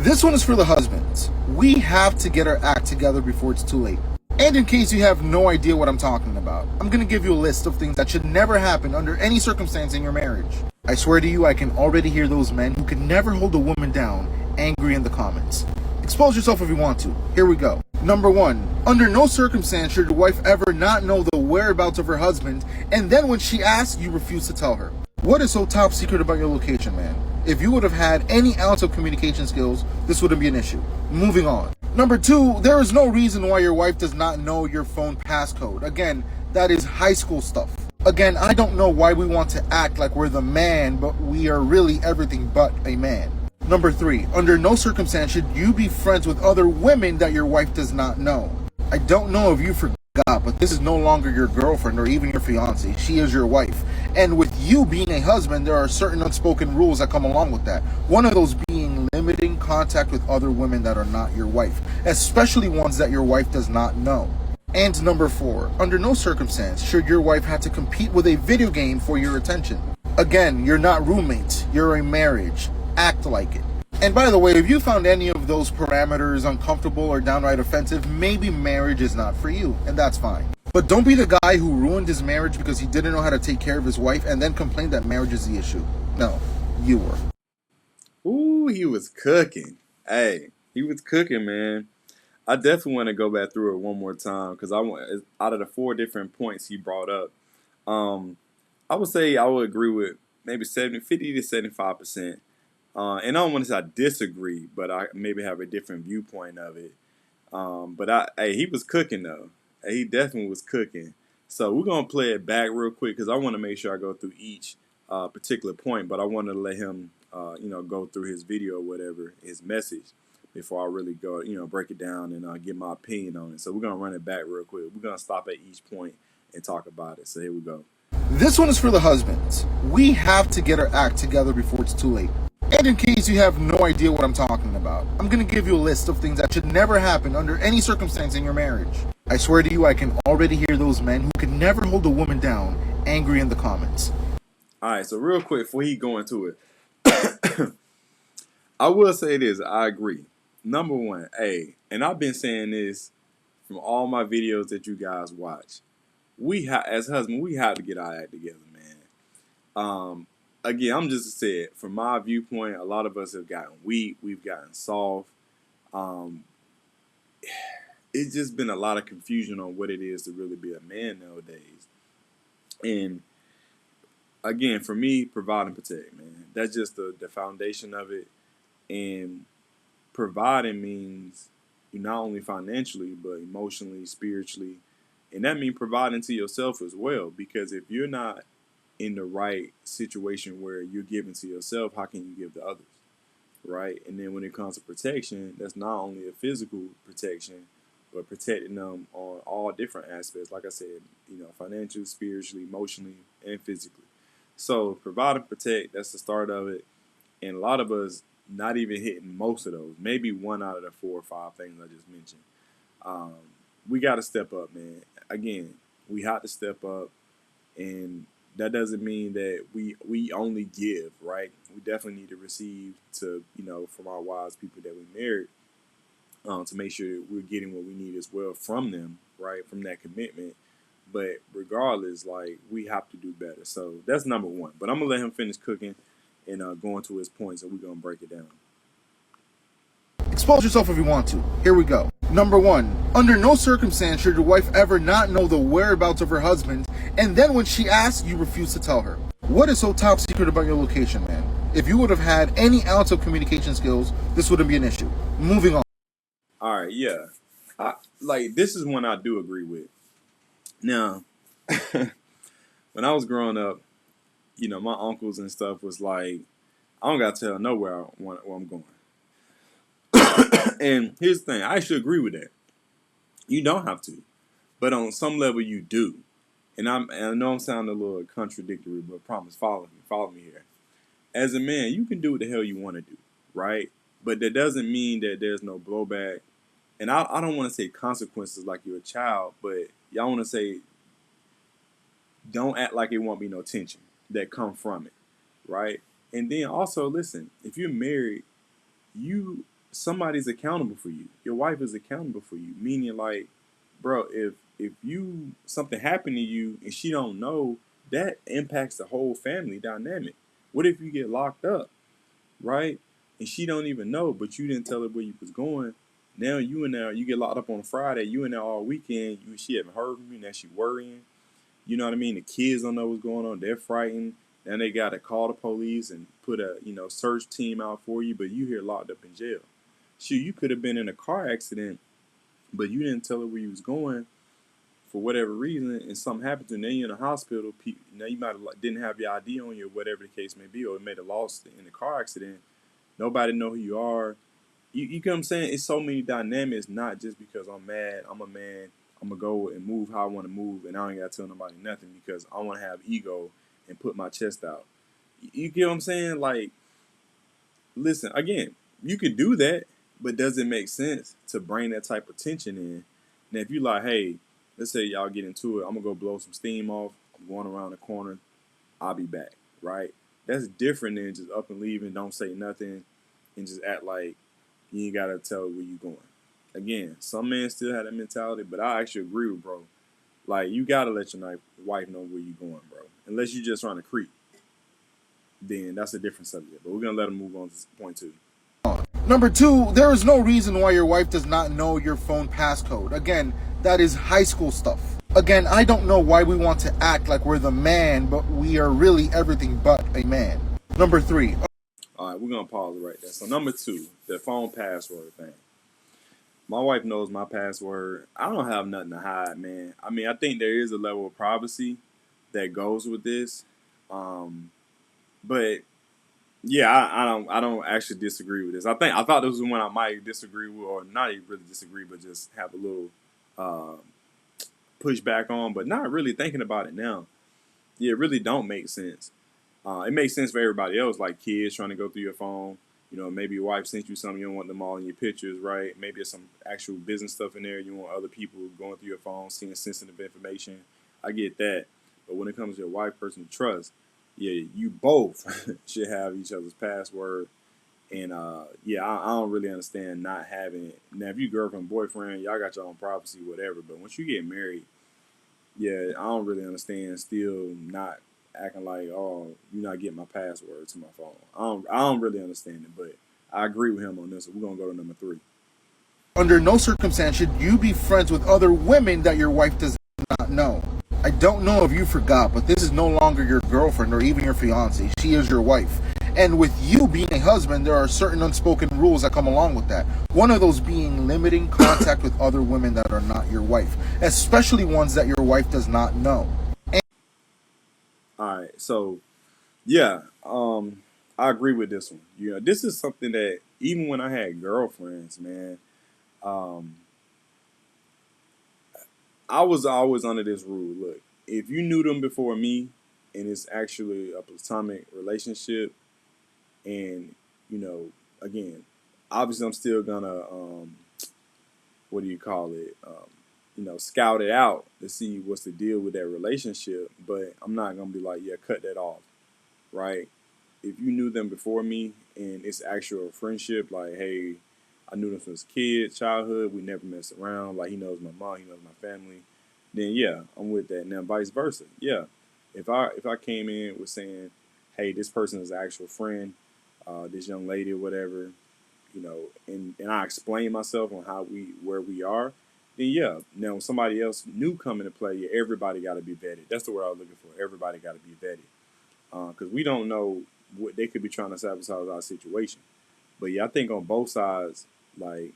This one is for the husbands. We have to get our act together before it's too late. And in case you have no idea what I'm talking about, I'm gonna give you a list of things that should never happen under any circumstance in your marriage. I swear to you, I can already hear those men who can never hold a woman down angry in the comments. Expose yourself if you want to. Here we go. Number 1. Under no circumstance should your wife ever not know the whereabouts of her husband, and then when she asks, you refuse to tell her. What is so top secret about your location, man? If you would have had any ounce of communication skills, this wouldn't be an issue. Moving on. Number 2, there is no reason why your wife does not know your phone passcode. Again, that is high school stuff. Again, I don't know why we want to act like we're the man, but we are really everything but a man. Number 3, under no circumstance should you be friends with other women that your wife does not know. I don't know if you forgot, but this is no longer your girlfriend or even your fiance. She is your wife. And with you being a husband, there are certain unspoken rules that come along with that. One of those being limiting contact with other women that are not your wife, especially ones that your wife does not know. And number 4, under no circumstance should your wife have to compete with a video game for your attention. Again, you're not roommates, you're a marriage. Act like it. And by the way, if you found any of those parameters uncomfortable or downright offensive, maybe marriage is not for you, and that's fine. But don't be the guy who ruined his marriage because he didn't know how to take care of his wife and then complain that marriage is the issue. No, you were. Ooh, he was cooking. Hey, he was cooking, man. I definitely want to go back through it one more time because I want out of the 4 different points he brought up. Um, I would say I would agree with maybe 50 to 75%. And I don't want to say I disagree, but I maybe have a different viewpoint of it. Hey, he was cooking though. Hey, he definitely was cooking. So we're gonna play it back real quick because I want to make sure I go through each particular point, but I want to let him, go through his video or whatever, his message, before I really go, break it down and give my opinion on it. So we're gonna run it back real quick. We're gonna stop at each point and talk about it. So here we go. This one is for the husbands. We have to get our act together before it's too late. And in case you have no idea what I'm talking about, I'm gonna give you a list of things that should never happen under any circumstance in your marriage. I swear to you, I can already hear those men who can never hold a woman down angry in the comments. All right, so real quick before he go into it, I will say this. I agree. Number one, hey, and I've been saying this from all my videos that you guys watch. As husbands, we have to get our act together, man. Again, I'm just saying, from my viewpoint, a lot of us have gotten weak. We've gotten soft. Um, it's just been a lot of confusion on what it is to really be a man nowadays. And again, for me, provide and protect, man. That's just the foundation of it. And providing means you not only financially, but emotionally, spiritually. And that means providing to yourself as well. Because if you're not in the right situation where you're giving to yourself, how can you give to others? Right? And then when it comes to protection, that's not only a physical protection, but protecting them on all different aspects. Like I said, financially, spiritually, emotionally, and physically. So provide and protect, that's the start of it. And a lot of us not even hitting most of those. Maybe 1 out of the 4 or 5 things I just mentioned. Um, we got to step up, man. Again, we have to step up, and that doesn't mean that we only give, right? We definitely need to receive from our wives, people that we married, to make sure we're getting what we need as well from them, right? From that commitment. But regardless, like, we have to do better. So that's number 1. But I'm gonna let him finish cooking and go into his points, and we're gonna break it down. Expose yourself if you want to. Here we go. Number 1. Under no circumstance should your wife ever not know the whereabouts of her husband, and then when she asks, you refuse to tell her. What is so top secret about your location, man? If you would have had any ounce of communication skills, this wouldn't be an issue. Moving on. All right, yeah. This is one I do agree with. Now, when I was growing up, my uncles and stuff was like, I don't gotta tell nowhere where I'm going. And here's the thing, I actually agree with that. You don't have to, but on some level you do. And I know I'm sounding a little contradictory, but promise, follow me here. As a man, you can do what the hell you want to do, right? But that doesn't mean that there's no blowback. And I don't want to say consequences like you're a child, but y'all want to say don't act like it won't be no tension that come from it, right? And then also, listen, if you're married, you somebody's accountable for you. Your wife is accountable for you. Meaning, like, bro, if you something happened to you and she don't know, that impacts the whole family dynamic. What if you get locked up, right? And she don't even know, but you didn't tell her where you was going. Now you in there, you get locked up on a Friday. You in there all weekend. She haven't heard from you. Now she worrying. You know what I mean? The kids don't know what's going on. They're frightened. Then they got to call the police and put a search team out for you. But you here locked up in jail. Shoot, you could have been in a car accident, but you didn't tell her where you was going for whatever reason, and something happened to you. Now you're in a hospital. Now you might have didn't have your ID on you, or whatever the case may be, or it made a loss in the car accident. Nobody know who you are. You get what I'm saying? It's so many dynamics, not just because I'm mad, I'm a man, I'm gonna go and move how I want to move, and I ain't gotta tell nobody nothing because I want to have ego and put my chest out. You get what I'm saying? Like, listen, again, you could do that, but does it make sense to bring that type of tension in? Now, if you like, hey, let's say y'all get into it, I'm gonna go blow some steam off. I'm going around the corner. I'll be back, right? That's different than just up and leaving, don't say nothing, and just act like you ain't gotta tell where you going. Again, some men still have that mentality, but I actually agree with bro. Like, you gotta let your wife know where you going, bro. Unless you're just trying to creep, then that's a different subject. But we're gonna let him move on to point two. Number two, there is no reason why your wife does not know your phone passcode. Again, that is high school stuff. Again, I don't know why we want to act like we're the man, but we are really everything but a man. Number three. All right, we're gonna pause it right there. So number two, the phone password thing. My wife knows my password. I don't have nothing to hide, man. I mean, I think there is a level of privacy that goes with this, but yeah, I don't actually disagree with this. I thought this was one I might disagree with, or not even really disagree, but just have a little uh, pushback on. But not really thinking about it now. Yeah, it really don't make sense. It makes sense for everybody else, like kids trying to go through your phone. Maybe your wife sent you something, you don't want them all in your pictures, right? Maybe there's some actual business stuff in there. You want other people going through your phone, seeing sensitive information. I get that. But when it comes to your wife, person of trust, yeah, you both should have each other's password. And yeah, I don't really understand not having it. Now, if you girlfriend, boyfriend, y'all got your own privacy, whatever. But once you get married, yeah, I don't really understand still not acting like, oh, you're not getting my password to my phone. I don't really understand it, but I agree with him on this. So we're gonna go to number three. Under no circumstance should you be friends with other women that your wife does not know. I don't know if you forgot, but this is no longer your girlfriend or even your fiance. She is your wife. And with you being a husband, there are certain unspoken rules that come along with that. One of those being limiting contact with other women that are not your wife, especially ones that your wife does not know. All right, so yeah, I agree with this one. This is something that even when I had girlfriends, man, um, I was always under this rule. Look, if you knew them before me, and it's actually a platonic relationship, and you know, again, obviously I'm still gonna what do you call it? Scout it out to see what's the deal with that relationship. But I'm not gonna be like, yeah, cut that off, right? If you knew them before me and it's actual friendship, like, hey, I knew them since kids, childhood, we never messed around. Like, he knows my mom, he knows my family. Then yeah, I'm with that. Now, vice versa, yeah. If I came in with saying, hey, this person is an actual friend, this young lady or whatever, and I explain myself on where we are, then yeah. Now, when somebody else new come into play, yeah, everybody got to be vetted. That's the word I was looking for. Everybody got to be vetted because we don't know what they could be trying to sabotage our situation. But yeah, I think on both sides, like,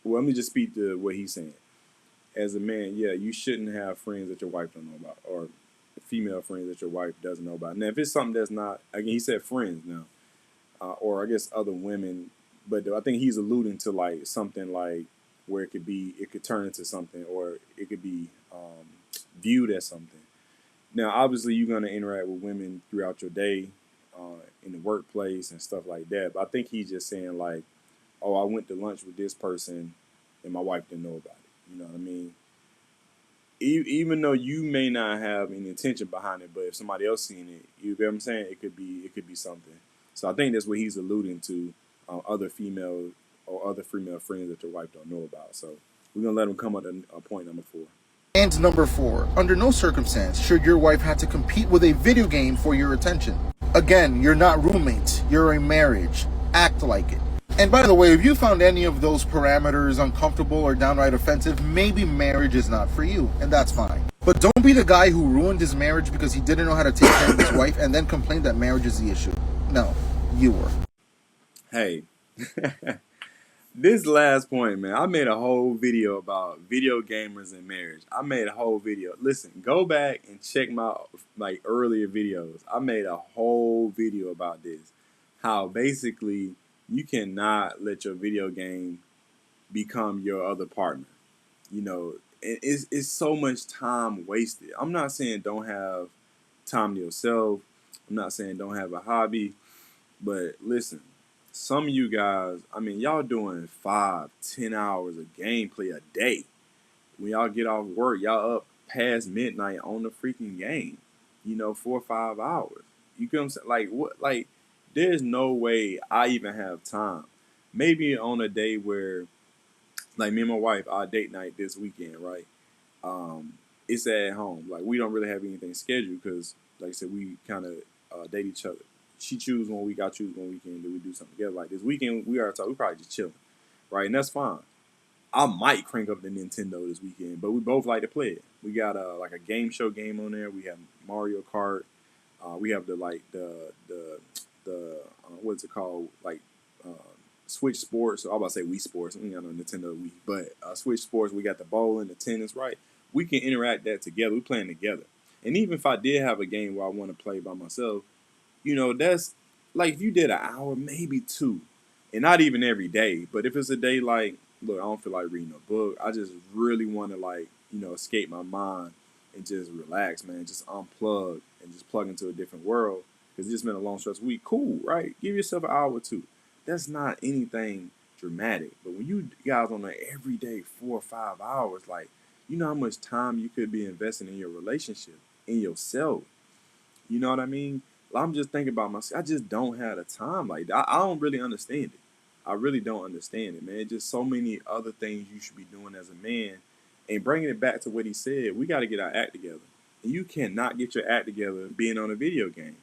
well, let me just speak to what he's saying. As a man, yeah, you shouldn't have friends that your wife don't know about, or female friends that your wife doesn't know about. Now, if it's something that's not, again, he said friends now, or I guess other women, but I think he's alluding to like something like where it could turn into something, or it could be viewed as something. Now, obviously, you're going to interact with women throughout your day, in the workplace and stuff like that. But I think he's just saying like, oh, I went to lunch with this person, and my wife didn't know about it. You know what I mean? Even though you may not have any intention behind it, but if somebody else seen it, you know what I'm saying, it could be something. So I think that's what he's alluding to other female or other female friends that your wife don't know about. So we're gonna let them come at point number 4. And number 4, under no circumstance should your wife have to compete with a video game for your attention. Again, you're not roommates, you're a marriage. Act like it. And by the way, if you found any of those parameters uncomfortable or downright offensive, maybe marriage is not for you, and that's fine. But don't be the guy who ruined his marriage because he didn't know how to take care of his wife and then complain that marriage is the issue. No, you were. Hey, this last point, man, I made a whole video about video gamers and marriage. I made a whole video. Listen, go back and check my earlier videos. I made a whole video about this. How basically you cannot let your video game become your other partner. You know, it's so much time wasted. I'm not saying don't have time to yourself. I'm not saying don't have a hobby. But listen, some of you guys, I mean, y'all doing 5, 10 hours of gameplay a day. When y'all get off work, y'all up past midnight on the freaking game. You know, 4 or 5 hours. You get what I'm saying? Like what? Like, there's no way I even have time. Maybe on a day where, like me and my wife, our date night this weekend, right? It's at home. Like we don't really have anything scheduled because, like I said, we kind of date each other. She choose one week, I choose one weekend, then we do something together. Like this weekend, we probably just chilling, right? And that's fine. I might crank up the Nintendo this weekend, but we both like to play it. We got like a game show game on there. We have Mario Kart. We have the what's it called? Like uh, Switch Sports. So I'm about to say Wii Sports. We ain't got no Nintendo Wii, but Switch Sports. We got the bowling, the tennis, right? We can interact that together. We playing together. And even if I did have a game where I want to play by myself, you know, that's like if you did an hour, maybe 2, and not even every day. But if it's a day like, look, I don't feel like reading a book. I just really want to escape my mind and just relax, man. Just unplug and just plug into a different world because it's just been a long stressful week. Cool, right? Give yourself an hour or 2. That's not anything dramatic. But when you guys on an everyday 4 or 5 hours, like you know how much time you could be investing in your relationship, in yourself. You know what I mean? I'm just thinking about myself. I just don't have the time like that. I don't really understand it. I really don't understand it, man. Just so many other things you should be doing as a man. And bringing it back to what he said, we got to get our act together. And you cannot get your act together being on a video game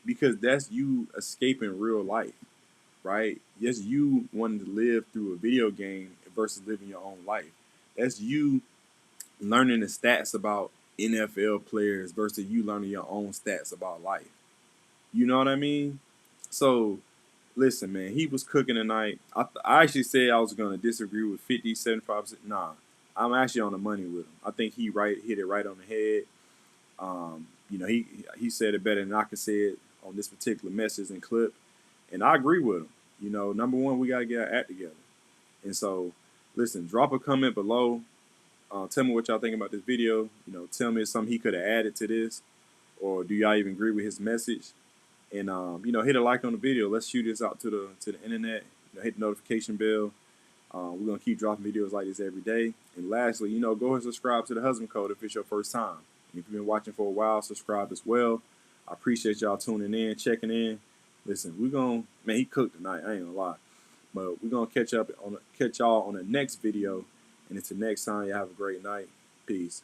because that's you escaping real life, right? That's you wanting to live through a video game versus living your own life. That's you learning the stats about NFL players versus you learning your own stats about life. You know what I mean? So, listen, man, he was cooking tonight. I actually said I was going to disagree with 50, 75%. Nah, I'm actually on the money with him. I think he hit it right on the head. You know, he said it better than I could say it on this particular message and clip. And I agree with him. You know, number one, we got to get our act together. And so, listen, drop a comment below. Tell me what y'all think about this video. You know, tell me if something he could have added to this. Or do y'all even agree with his message? And you know, hit a like on the video. Let's shoot this out to the internet. You know, hit the notification bell. We're gonna keep dropping videos like this every day. And lastly, you know, go and subscribe to the Husband Code if it's your first time. And if you've been watching for a while, subscribe as well. I appreciate y'all tuning in, checking in. Listen, man, he cooked tonight. I ain't gonna lie, but we're gonna catch y'all on the next video. And until next time, y'all have a great night. Peace.